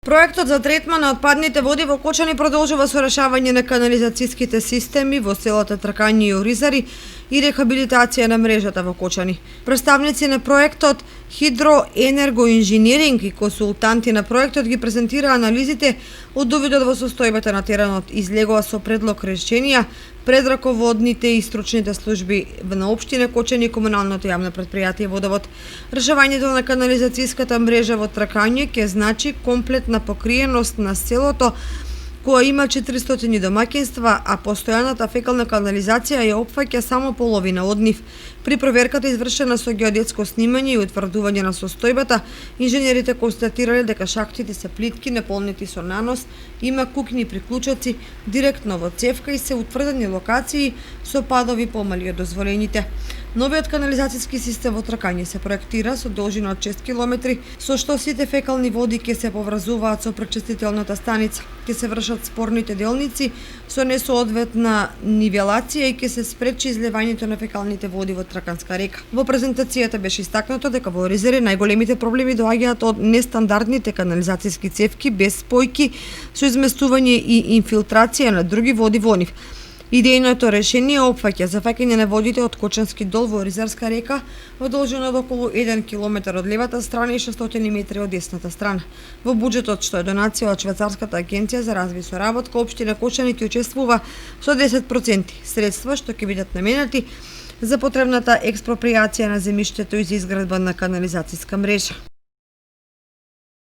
Проектот за третман на отпадните води во Кочани продолжува со решавање на канализацијските системи во селата Тракање и Оризари и рехабилитација на мрежата во Кочани. Представници на проектот Хидроенергоинженеринг и консултанти на проектот ги презентираа анализите од увидот во состојбата на теренот, излегува со предлог решенија пред раководните и стручните служби на општина Кочани и комуналното јавно предпријатие Водовод. Решавањето на канализацијската мрежа во Тракање ќе значи комплетна покриеност на селото, која има 400 домаќинства, а постојаната фекална канализација ја опфаќа само половина од нив. При проверката извршена со геодетско снимање и утврдување на состојбата, инженерите констатирале дека шахтите се плитки, наполнети со нанос, има кукни приклучоци директно во цевка и се утврдени локации со падови помали од дозволените. Новиот канализацијски систем во Тракање се проектира со должина од 6 км, со што сите фекални води ќе се поврзуваат со пречистителната станица, ќе се вршат спорните делници со несоодветна нивелација и ќе се спречи излевањето на фекалните води во Траканска река. Во презентацијата беше истакнато дека во Оризари најголемите проблеми доаѓаат од нестандардните канализацијски цевки без спојки со изместување и инфилтрација на други води во нив. Идејното решение опфаќа зафаќање на водите од Кочански дол во Оризарска река во должина од околу 1 км од левата страна и 600 метри од десната страна. Во буџетот, што е донација од Швајцарската агенција за развој соработка, општина Кочани ќе учествува со 10% средства што ќе бидат наменети за потребната експропријација на земјиштето и за изградба на канализацијска мрежа.